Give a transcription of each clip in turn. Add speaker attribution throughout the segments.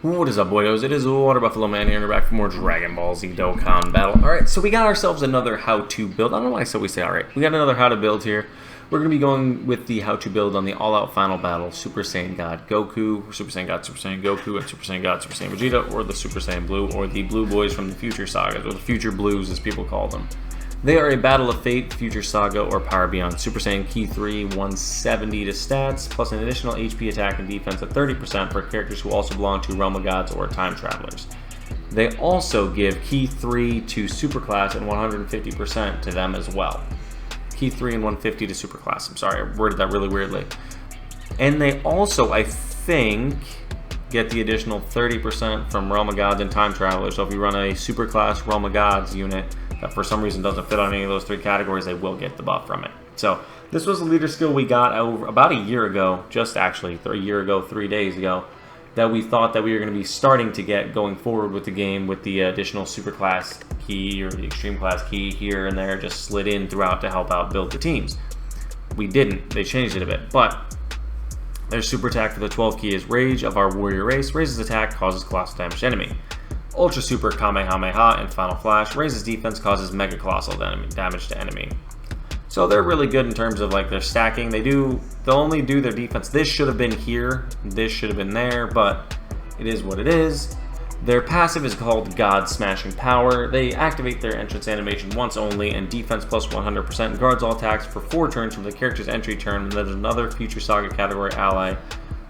Speaker 1: What is up, boyos? It is Water Buffalo Man here, and we're back for more Dragon Ball Z Dokkan battle. Alright, so we got ourselves another how-to build. I don't know why I said we say alright. We got another how to build here. We're going to be going with the how-to build on the all-out final battle, Super Saiyan God Goku, Super Saiyan God, Super Saiyan Goku, and Super Saiyan God, Super Saiyan Vegeta, or the Super Saiyan Blue, or the Blue Boys from the Future Sagas, or the Future Blues as people call them. They are a Battle of Fate, Future Saga, or Power Beyond. Super Saiyan Ki 3, 170 to stats, plus an additional HP attack and defense of 30% for characters who also belong to Realm of Gods or Time Travelers. They also give Ki 3 to Superclass and 150% to them as well. Ki 3 and 150 to Superclass. I'm sorry, I worded that really weirdly. And they also, I think, get the additional 30% from Realm of Gods and Time Travelers. So if you run a Superclass Realm of Gods unit that for some reason doesn't fit on any of those three categories, they will get the buff from it. So this was a leader skill we got over about a year ago, just actually a year ago, 3 days ago, that we thought that we were going to be starting to get going forward with the game with the additional Superclass key or the Extreme Class key here and there just slid in throughout to help out build the teams. We didn't. They changed it a bit, but their super attack for the 12 key is Rage of our warrior race, raises attack, causes colossal damage to enemy. Ultra Super Kamehameha and Final Flash raises defense, causes mega colossal damage to enemy. So they're really good in terms of like their stacking. They'll only do their defense. This should have been here, this should have been there, but it is what it is. Their passive is called God Smashing Power. They activate their entrance animation once only, and defense plus 100% guards all attacks for 4 turns from the character's entry turn, and there's another Future Saga category ally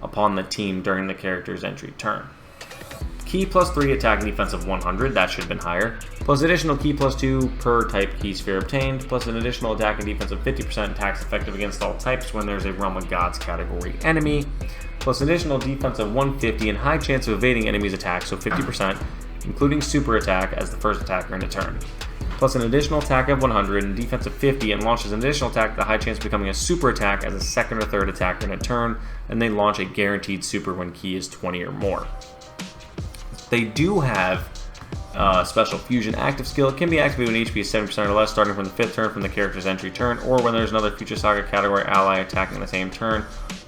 Speaker 1: upon the team during the character's entry turn. Key plus 3 attack and defense of 100, that should have been higher, plus additional key plus 2 per type key sphere obtained, plus an additional attack and defense of 50% attacks effective against all types when there's a Realm of Gods category enemy, plus additional defense of 150 and high chance of evading enemies' attacks, so 50%, including super attack as the first attacker in a turn, plus an additional attack of 100 and defense of 50, and launches an additional attack with a high chance of becoming a super attack as a second or third attacker in a turn, and they launch a guaranteed super when key is 20 or more. They do have special fusion active skill. It can be activated when HP is 70% or less, starting from the 5th turn from the character's entry turn, or when there's another Future Saga category ally attacking the same turn,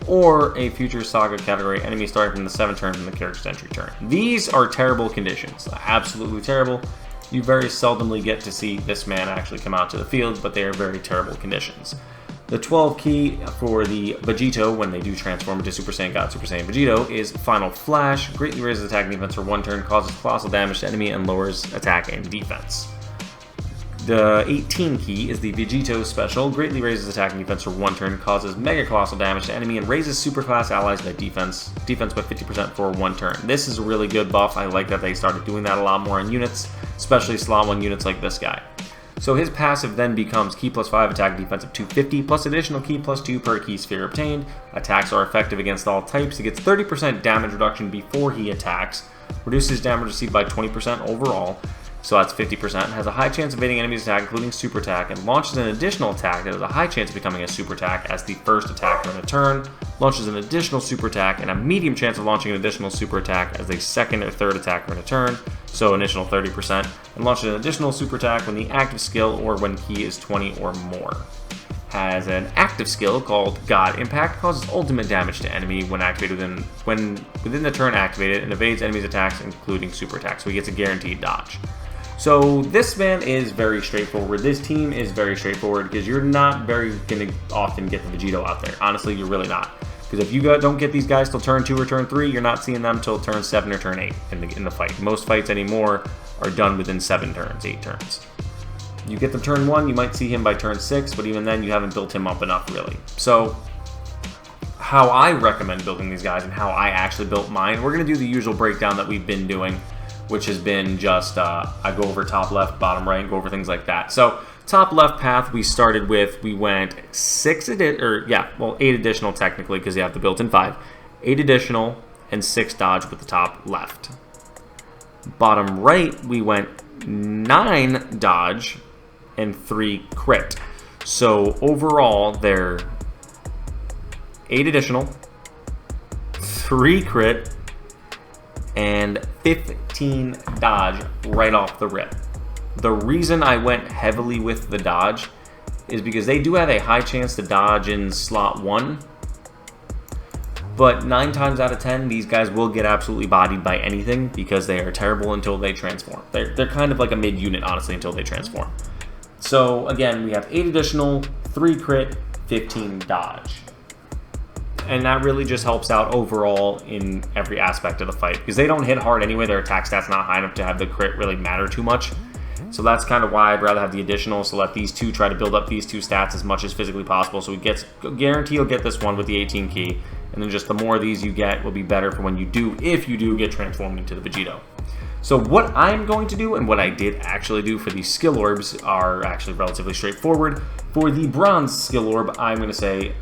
Speaker 1: or a Future Saga category enemy starting from the 7th turn from the character's entry turn. These are terrible conditions, absolutely terrible. You very seldomly get to see this man actually come out to the field, but they are very terrible conditions. The 12 key for the Vegito, when they do transform into Super Saiyan God, Super Saiyan Vegito, is Final Flash, greatly raises attack and defense for 1 turn, causes colossal damage to enemy, and lowers attack and defense. The 18 key is the Vegito Special, greatly raises attack and defense for 1 turn, causes mega colossal damage to enemy, and raises superclass allies by defense by 50% for 1 turn. This is a really good buff. I like that they started doing that a lot more on units, especially slot 1 units like this guy. So his passive then becomes Key plus 5 attack defense of 250, plus additional Key plus 2 per key sphere obtained. Attacks are effective against all types. He gets 30% damage reduction before he attacks, reduces damage received by 20% overall, so that's 50%, has a high chance of evading enemies' attack, including super attack, and launches an additional attack that has a high chance of becoming a super attack as the first attacker in a turn, launches an additional super attack, and a medium chance of launching an additional super attack as the second or third attacker in a turn, so initial 30%, and launches an additional super attack when the active skill or when key is 20 or more. Has an active skill called God Impact, causes ultimate damage to enemy when activated within the turn activated, and evades enemies' attacks, including super attacks, so he gets a guaranteed dodge. So this man is very straightforward. This team is very straightforward because you're not very going to often get the Vegito out there. Honestly, you're really not. Because if you don't get these guys till turn 2 or turn 3, you're not seeing them till turn 7 or turn 8 in the fight. Most fights anymore are done within 7 turns, 8 turns. You get them turn 1, you might see him by turn 6, but even then you haven't built him up enough really. So how I recommend building these guys and how I actually built mine, we're going to do the usual breakdown that we've been doing, which has been just, I go over top left, bottom right, go over things like that. So top left path we started with, we went 8 additional technically because you have the built-in 5. 8 additional and 6 dodge with the top left. Bottom right, we went 9 dodge and 3 crit. So overall, they're 8 additional, 3 crit, and 15 dodge right off the rip. The reason I went heavily with the dodge is because they do have a high chance to dodge in slot 1, But 9 times out of 10, these guys will get absolutely bodied by anything because they are terrible until they transform. They're kind of like a mid-unit, honestly, until they transform. So again, we have 8 additional, 3 crit, 15 dodge. And that really just helps out overall in every aspect of the fight because they don't hit hard anyway. Their attack stat's not high enough to have the crit really matter too much. So that's kind of why I'd rather have the additional, so let these two try to build up these two stats as much as physically possible. So he gets, guarantee he'll get this one with the 18 key, and then just the more of these you get will be better for when you do, if you do get transformed into the Vegito. So what I'm going to do, and what I did actually do for these skill orbs, are actually relatively straightforward. For the bronze skill orb, I'm going to say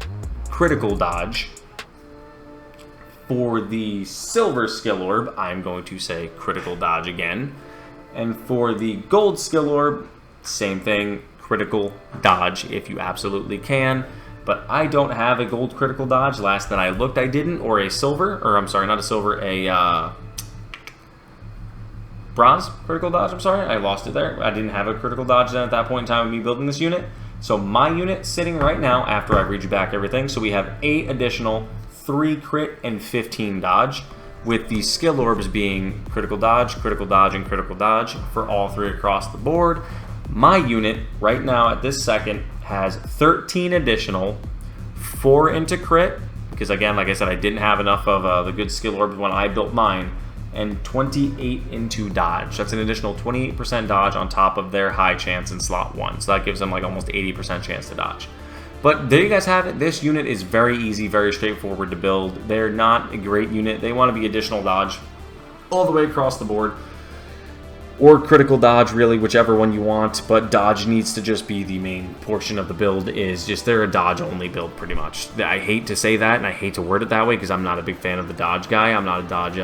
Speaker 1: critical dodge. For the silver skill orb, I'm going to say critical dodge again. And for the gold skill orb, same thing, critical dodge if you absolutely can. But I don't have a gold critical dodge. Last that I looked, I didn't. Or a silver, or I'm sorry, not a silver, a bronze critical dodge, I'm sorry. I lost it there. I didn't have a critical dodge then at that point in time of me building this unit. So my unit sitting right now, after I read you back everything, so we have 8 additional, 3 crit, and 15 dodge, with the skill orbs being critical dodge, and critical dodge for all 3 across the board. My unit, right now at this second, has 13 additional, 4 into crit, because again, like I said, I didn't have enough of the good skill orbs when I built mine, and 28 into dodge. That's an additional 28% dodge on top of their high chance in slot 1, so that gives them like almost 80% chance to dodge. But there you guys have it. This unit is very easy, very straightforward to build. They're not a great unit. They want to be additional dodge all the way across the board. Or critical dodge, really, whichever one you want. But dodge needs to just be the main portion of the build. Is just they're a dodge-only build, pretty much. I hate to say that, and I hate to word it that way, because I'm not a big fan of the dodge guy. I'm not a dodge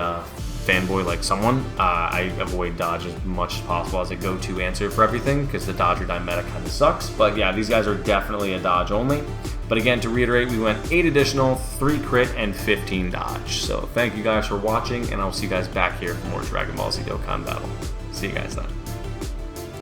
Speaker 1: fanboy like someone. I avoid dodge as much as possible as a go-to answer for everything because the dodge or die meta kind of sucks. But yeah, these guys are definitely a dodge only. But again, to reiterate, we went 8 additional, 3 crit, and 15 dodge. So thank you guys for watching, and I'll see you guys back here for more Dragon Ball Z Dokkan Battle. See you guys then.